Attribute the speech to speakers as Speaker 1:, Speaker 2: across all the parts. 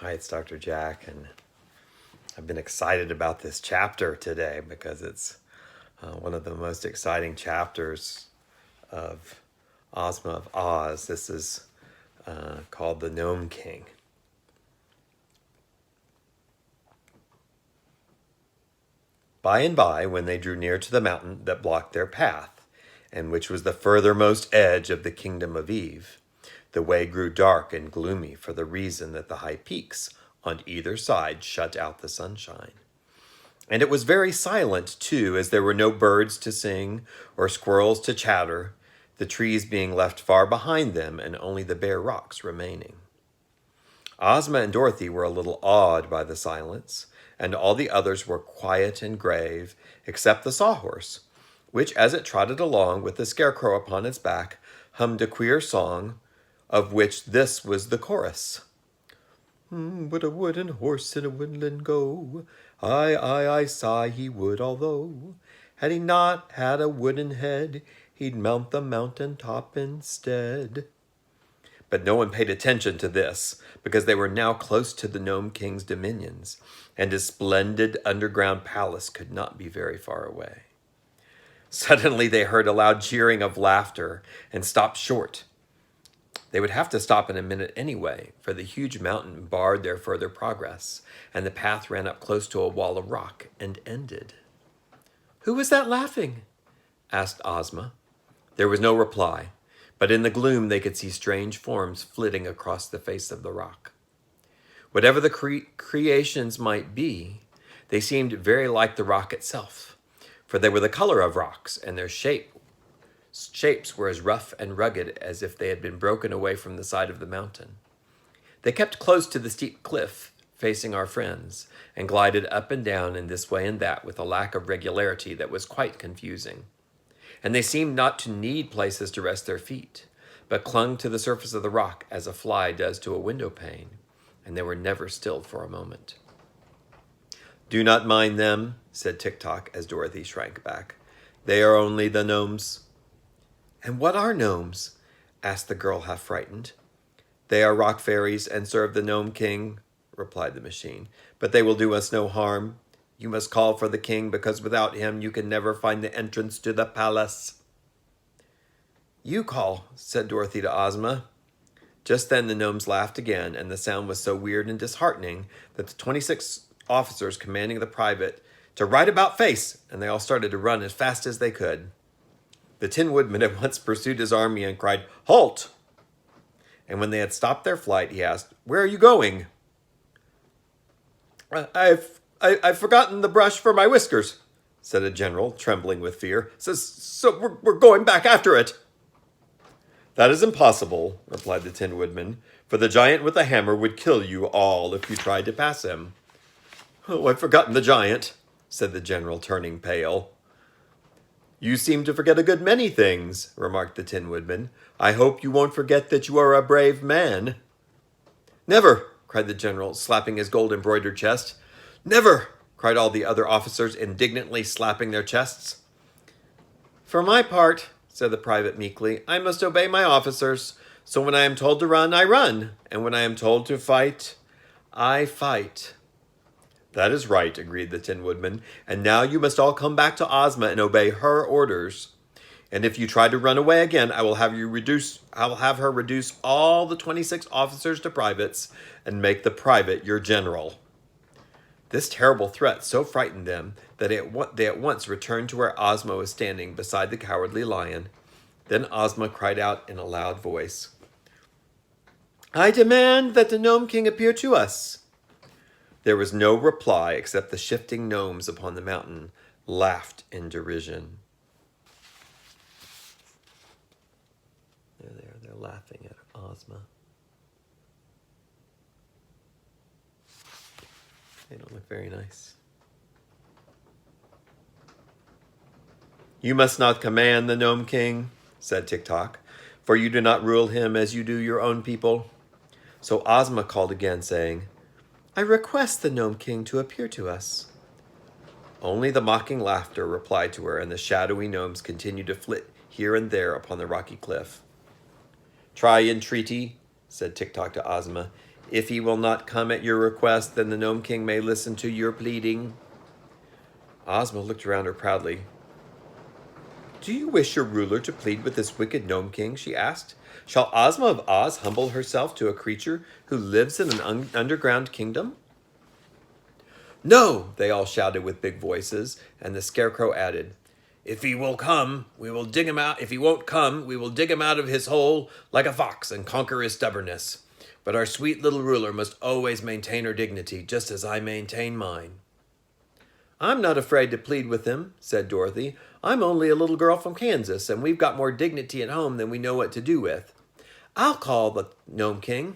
Speaker 1: Hi, it's Dr. Jack, and I've been excited about this chapter today because it's one of the most exciting chapters of Ozma of Oz. This is called the Gnome King. By and by, when they drew near to the mountain that blocked their path, and which was the furthermost edge of the kingdom of Eve, the way grew dark and gloomy for the reason that the high peaks on either side shut out the sunshine. And it was very silent, too, as there were no birds to sing or squirrels to chatter, the trees being left far behind them and only the bare rocks remaining. Ozma and Dorothy were a little awed by the silence, and all the others were quiet and grave, except the sawhorse, which, as it trotted along with the scarecrow upon its back, hummed a queer song, of which this was the chorus. Would a wooden horse in a woodland go? I sigh he would, although, had he not had a wooden head, he'd mount the mountain top instead. But no one paid attention to this, because they were now close to the Gnome King's dominions, and his splendid underground palace could not be very far away. Suddenly they heard a loud cheering of laughter and stopped short. They would have to stop in a minute anyway, for the huge mountain barred their further progress, and the path ran up close to a wall of rock and ended. "Who was that laughing?" asked Ozma. There was no reply, but in the gloom they could see strange forms flitting across the face of the rock. Whatever the creations might be, they seemed very like the rock itself, for they were the color of rocks, and their shapes were as rough and rugged as if they had been broken away from the side of the mountain. They kept close to the steep cliff facing our friends, and glided up and down in this way and that with a lack of regularity that was quite confusing. And they seemed not to need places to rest their feet, but clung to the surface of the rock as a fly does to a window pane, and they were never still for a moment. "Do not mind them," said Tick-Tock as Dorothy shrank back. "They are only the gnomes." "And what are gnomes?" asked the girl, half frightened. "They are rock fairies and serve the Gnome King," replied the machine. "But they will do us no harm. You must call for the king, because without him you can never find the entrance to the palace." "You call," said Dorothy to Ozma. Just then the gnomes laughed again, and the sound was so weird and disheartening that the 26 officers commanding the private to right about face, and they all started to run as fast as they could. The Tin Woodman at once pursued his army and cried, "Halt!" And when they had stopped their flight, he asked, "Where are you going?" I've forgotten the brush for my whiskers," said a general, trembling with fear. So we're going back after it." "That is impossible," replied the Tin Woodman, "for the giant with the hammer would kill you all if you tried to pass him." "Oh, I've forgotten the giant," said the general, turning pale. "You seem to forget a good many things," remarked the Tin Woodman. "I hope you won't forget that you are a brave man." "Never!" cried the general, slapping his gold-embroidered chest. "Never!" cried all the other officers, indignantly slapping their chests. "For my part," said the private meekly, "I must obey my officers. So when I am told to run, I run. And when I am told to fight, I fight." "That is right," agreed the Tin Woodman. "And now you must all come back to Ozma and obey her orders. And if you try to run away again, I will have her reduce all the 26 officers to privates and make the private your general." This terrible threat so frightened them that they at once returned to where Ozma was standing beside the Cowardly Lion. Then Ozma cried out in a loud voice, "I demand that the Gnome King appear to us." There was no reply except the shifting gnomes upon the mountain laughed in derision. They're laughing at Ozma. They don't look very nice. "You must not command the Gnome King," said Tick-Tock, "for you do not rule him as you do your own people." So Ozma called again, saying, "I request the Gnome King to appear to us." Only the mocking laughter replied to her, and the shadowy gnomes continued to flit here and there upon the rocky cliff. "Try entreaty," said Tick-Tock to Ozma. If he will not come at your request, then the Gnome King may listen to your pleading. Ozma looked around her proudly. Do you wish your ruler to plead with this wicked Gnome King? She asked. Shall Ozma of Oz humble herself to a creature who lives in an underground kingdom? No, they all shouted with big voices, and the Scarecrow added, If he will come, we will dig him out. If he won't come, we will dig him out of his hole like a fox and conquer his stubbornness. But our sweet little ruler must always maintain her dignity, just as I maintain mine. I'm not afraid to plead with him, said Dorothy. I'm only a little girl from Kansas, and we've got more dignity at home than we know what to do with. I'll call the Gnome King.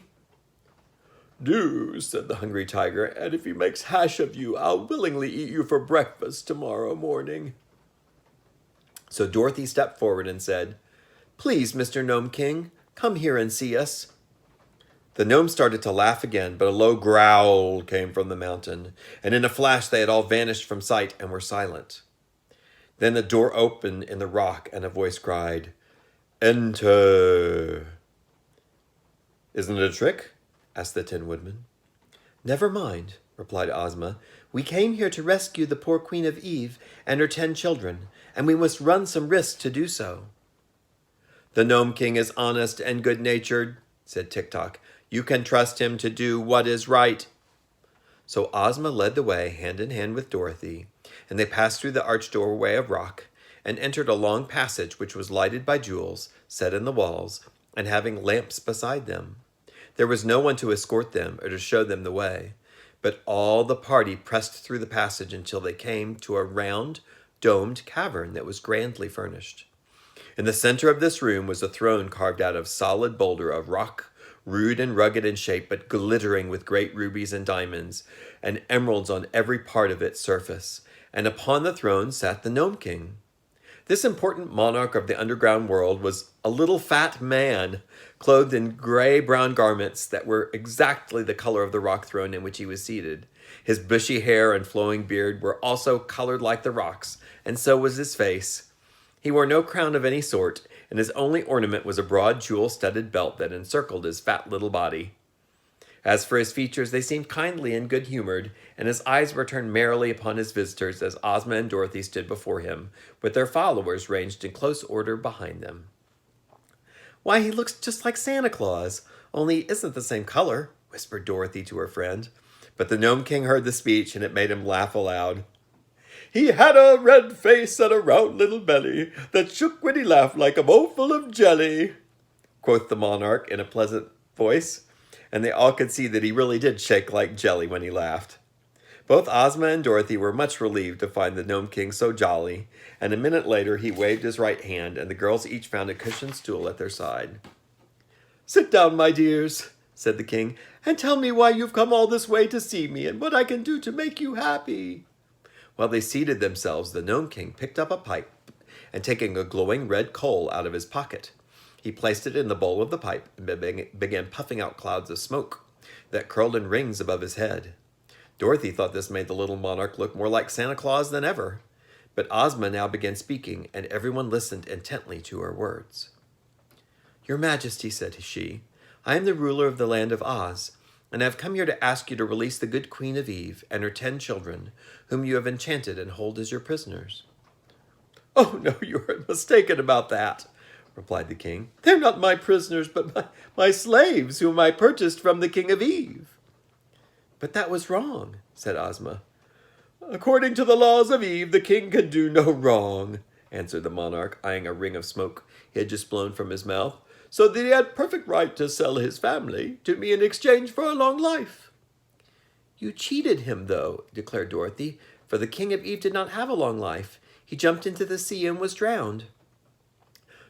Speaker 1: Do, said the hungry tiger, and if he makes hash of you, I'll willingly eat you for breakfast tomorrow morning. So Dorothy stepped forward and said, Please, Mr. Gnome King, come here and see us. The gnomes started to laugh again, but a low growl came from the mountain, and in a flash they had all vanished from sight and were silent. Then the door opened in the rock, and a voice cried, Enter! Isn't it a trick? Asked the Tin Woodman. Never mind, replied Ozma. We came here to rescue the poor Queen of Eve and her 10 children, and we must run some risk to do so. The Gnome King is honest and good-natured, said Tick-Tock. You can trust him to do what is right. So Ozma led the way, hand in hand with Dorothy, and they passed through the arched doorway of rock and entered a long passage which was lighted by jewels set in the walls and having lamps beside them. There was no one to escort them or to show them the way, but all the party pressed through the passage until they came to a round, domed cavern that was grandly furnished. In the center of this room was a throne carved out of solid boulder of rock, rude and rugged in shape, but glittering with great rubies and diamonds, and emeralds on every part of its surface. And upon the throne sat the Gnome King. This important monarch of the underground world was a little fat man, clothed in gray-brown garments that were exactly the color of the rock throne in which he was seated. His bushy hair and flowing beard were also colored like the rocks, and so was his face. He wore no crown of any sort, and his only ornament was a broad jewel-studded belt that encircled his fat little body. As for his features, they seemed kindly and good-humored, and his eyes were turned merrily upon his visitors as Ozma and Dorothy stood before him, with their followers ranged in close order behind them. Why, he looks just like Santa Claus, only he isn't the same color, whispered Dorothy to her friend. But the Gnome King heard the speech, and it made him laugh aloud. He had a red face and a round little belly that shook when he laughed like a bowl full of jelly, quoth the monarch in a pleasant voice, and they all could see that he really did shake like jelly when he laughed. Both Ozma and Dorothy were much relieved to find the Gnome King so jolly, and a minute later he waved his right hand, and the girls each found a cushioned stool at their side. Sit down, my dears, said the king, and tell me why you've come all this way to see me, and what I can do to make you happy. While they seated themselves, the Gnome King picked up a pipe, and taking a glowing red coal out of his pocket, he placed it in the bowl of the pipe and began puffing out clouds of smoke that curled in rings above his head. Dorothy thought this made the little monarch look more like Santa Claus than ever, but Ozma now began speaking, and everyone listened intently to her words. Your Majesty, said she, I am the ruler of the land of Oz, and I have come here to ask you to release the good Queen of Eve and her 10 children, whom you have enchanted and hold as your prisoners. Oh, no, you are mistaken about that, replied the king. They're not my prisoners, but my slaves, whom I purchased from the King of Eve. But that was wrong, said Ozma. According to the laws of Eve, the king can do no wrong, answered the monarch, eyeing a ring of smoke he had just blown from his mouth, so that he had perfect right to sell his family to me in exchange for a long life. You cheated him, though, declared Dorothy, for the King of Eve did not have a long life. He jumped into the sea and was drowned.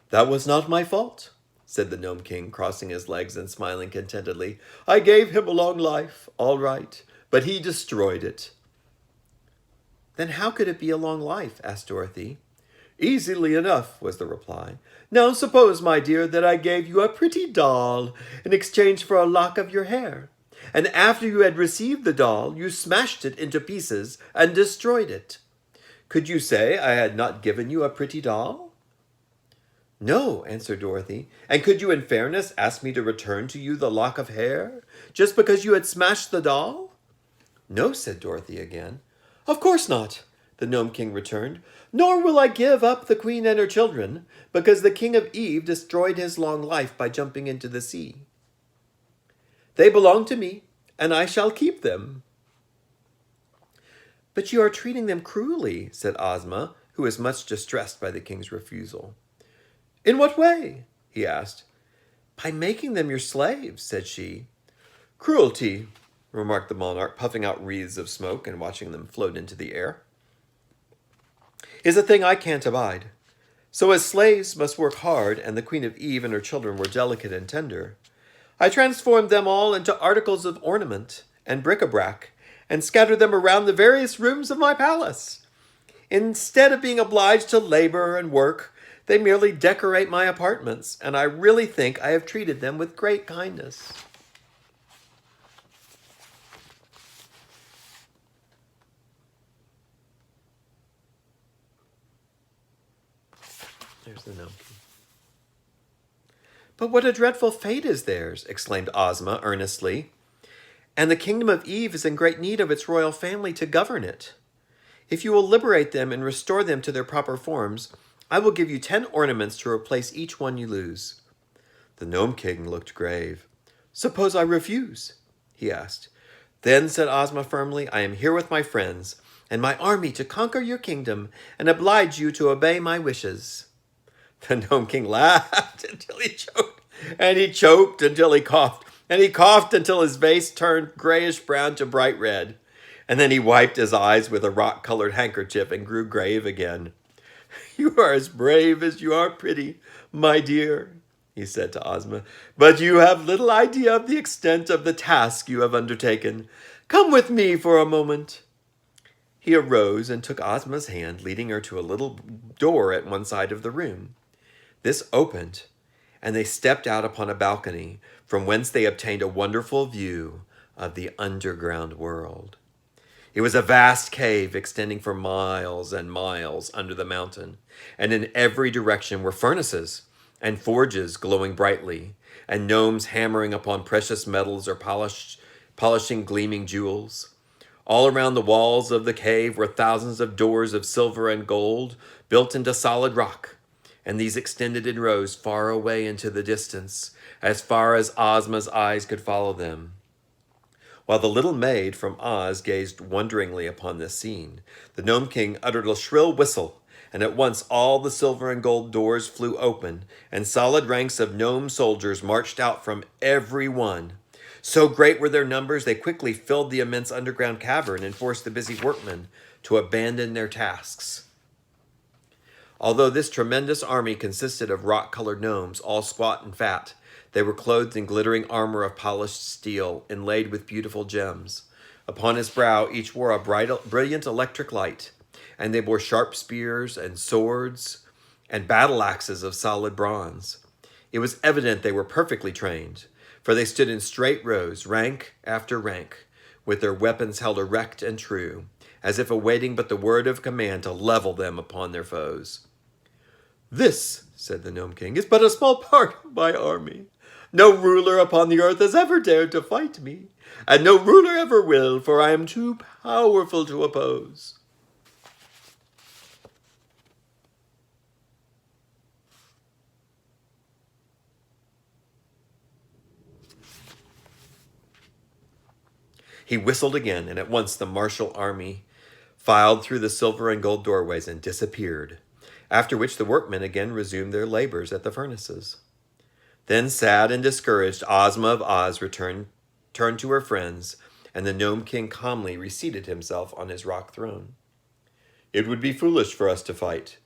Speaker 1: That was not my fault, said the Gnome King, crossing his legs and smiling contentedly. I gave him a long life, all right, but he destroyed it. Then how could it be a long life? Asked Dorothy. Easily enough, was the reply. Now suppose, my dear, that I gave you a pretty doll in exchange for a lock of your hair, and after you had received the doll, you smashed it into pieces and destroyed it. Could you say I had not given you a pretty doll? No, answered Dorothy. And could you in fairness ask me to return to you the lock of hair, just because you had smashed the doll? No, said Dorothy again. Of course not, the Gnome King returned. Nor will I give up the Queen and her children, because the King of Eve destroyed his long life by jumping into the sea. They belong to me, and I shall keep them. But you are treating them cruelly, said Ozma, who was much distressed by the king's refusal. In what way? He asked. By making them your slaves, said she. Cruelty, remarked the monarch, puffing out wreaths of smoke and watching them float into the air, is a thing I can't abide. So as slaves must work hard, and the Queen of Eve and her children were delicate and tender, I transformed them all into articles of ornament and bric-a-brac, and scattered them around the various rooms of my palace. Instead of being obliged to labor and work, they merely decorate my apartments, and I really think I have treated them with great kindness. There's the Gnome King. But what a dreadful fate is theirs, exclaimed Ozma earnestly. And the kingdom of Eve is in great need of its royal family to govern it. If you will liberate them and restore them to their proper forms, I will give you 10 ornaments to replace each one you lose. The Gnome King looked grave. Suppose I refuse? He asked. Then, said Ozma firmly, I am here with my friends and my army to conquer your kingdom and oblige you to obey my wishes. The Gnome King laughed until he choked, and he choked until he coughed, and he coughed until his face turned grayish-brown to bright red. And then he wiped his eyes with a rock-colored handkerchief and grew grave again. You are as brave as you are pretty, my dear, he said to Ozma, but you have little idea of the extent of the task you have undertaken. Come with me for a moment. He arose and took Ozma's hand, leading her to a little door at one side of the room. This opened, and they stepped out upon a balcony, from whence they obtained a wonderful view of the underground world. It was a vast cave extending for miles and miles under the mountain, and in every direction were furnaces and forges glowing brightly, and gnomes hammering upon precious metals or polishing gleaming jewels. All around the walls of the cave were thousands of doors of silver and gold built into solid rock, and these extended in rows far away into the distance, as far as Ozma's eyes could follow them. While the little maid from Oz gazed wonderingly upon this scene, the Gnome King uttered a shrill whistle, and at once all the silver and gold doors flew open, and solid ranks of gnome soldiers marched out from every one. So great were their numbers, they quickly filled the immense underground cavern and forced the busy workmen to abandon their tasks. Although this tremendous army consisted of rock-colored gnomes, all squat and fat, they were clothed in glittering armor of polished steel, inlaid with beautiful gems. Upon his brow each wore a brilliant electric light, and they bore sharp spears and swords and battle axes of solid bronze. It was evident they were perfectly trained, for they stood in straight rows, rank after rank, with their weapons held erect and true, as if awaiting but the word of command to level them upon their foes. This, said the Gnome King, is but a small part of my army. No ruler upon the earth has ever dared to fight me, and no ruler ever will, for I am too powerful to oppose. He whistled again, and at once the martial army filed through the silver and gold doorways and disappeared, after which the workmen again resumed their labors at the furnaces. Then, sad and discouraged, Ozma of Oz turned to her friends, and the Gnome King calmly reseated himself on his rock throne. It would be foolish for us to fight,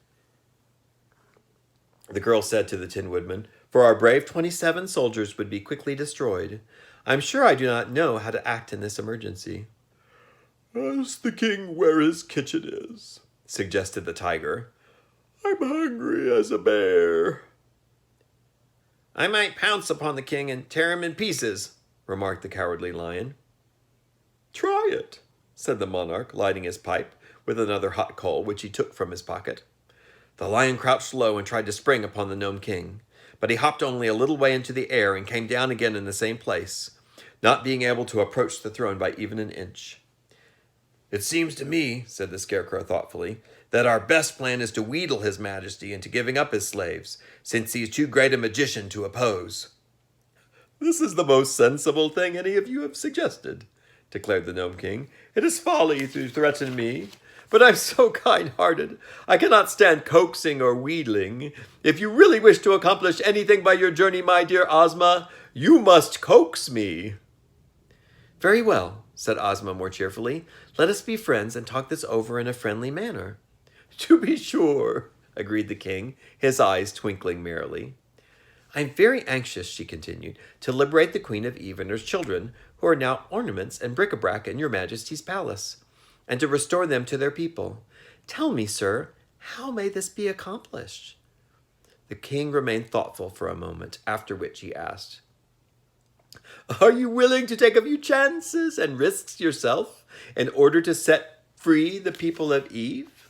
Speaker 1: the girl said to the Tin Woodman, for our brave 27 soldiers would be quickly destroyed. I'm sure I do not know how to act in this emergency. Ask the king where his kitchen is, suggested the tiger. I'm hungry as a bear. I might pounce upon the king and tear him in pieces, remarked the cowardly lion. Try it, said the monarch, lighting his pipe with another hot coal which he took from his pocket. The lion crouched low and tried to spring upon the Gnome King, but he hopped only a little way into the air and came down again in the same place, not being able to approach the throne by even an inch. "It seems to me," said the Scarecrow thoughtfully, "that our best plan is to wheedle His Majesty into giving up his slaves, since he is too great a magician to oppose." "This is the most sensible thing any of you have suggested," declared the Gnome King. "It is folly to threaten me, but I'm so kind-hearted, I cannot stand coaxing or wheedling. If you really wish to accomplish anything by your journey, my dear Ozma, you must coax me." "Very well," said Ozma more cheerfully. "Let us be friends and talk this over in a friendly manner." "To be sure," agreed the king, his eyes twinkling merrily. "I am very anxious," she continued, "to liberate the Queen of Eve and her children, who are now ornaments and bric-a-brac in your Majesty's palace, and to restore them to their people. Tell me, sir, how may this be accomplished?" The king remained thoughtful for a moment, after which he asked, "Are you willing to take a few chances and risks yourself in order to set free the people of Eve?"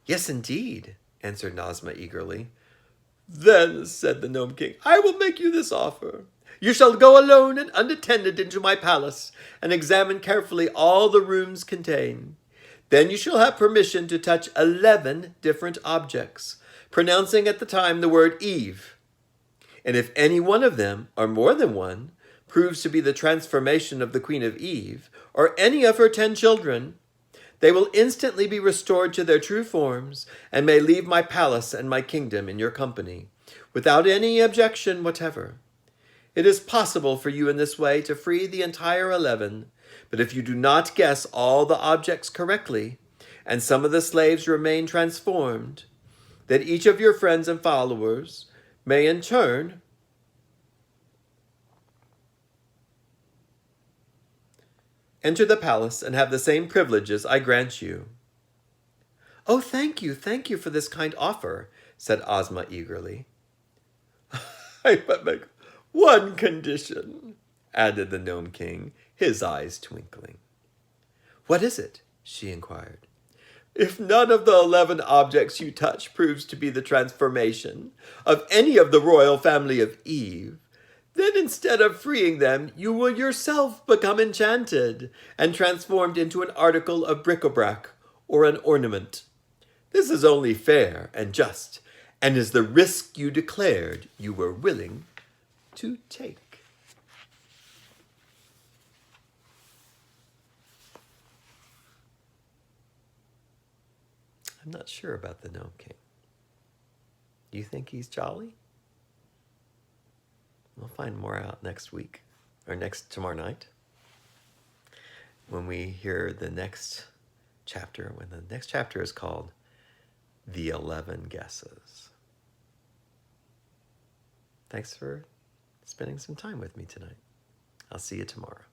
Speaker 1: "Yes, indeed," answered Ozma eagerly. "Then," said the Gnome King, "I will make you this offer. You shall go alone and unattended into my palace and examine carefully all the rooms contain. Then you shall have permission to touch 11 different objects, pronouncing at the time the word Eve. And if any one of them, or more than one, proves to be the transformation of the Queen of Eve, or any of her 10 children, they will instantly be restored to their true forms, and may leave my palace and my kingdom in your company, without any objection whatever. It is possible for you in this way to free the entire 11, but if you do not guess all the objects correctly, and some of the slaves remain transformed, that each of your friends and followers may in turn enter the palace and have the same privileges I grant you." "Oh, thank you for this kind offer," said Ozma eagerly. "I but make one condition," added the Gnome King, his eyes twinkling. "What is it?" she inquired. "If none of the 11 objects you touch proves to be the transformation of any of the royal family of Eve, then instead of freeing them, you will yourself become enchanted and transformed into an article of bric-a-brac or an ornament. This is only fair and just, and is the risk you declared you were willing to take." I'm not sure about the Gnome King. Do you think he's jolly? We'll find more out next week, or tomorrow night, when we hear the next chapter, when the next chapter is called The 11 Guesses. Thanks for spending some time with me tonight. I'll see you tomorrow.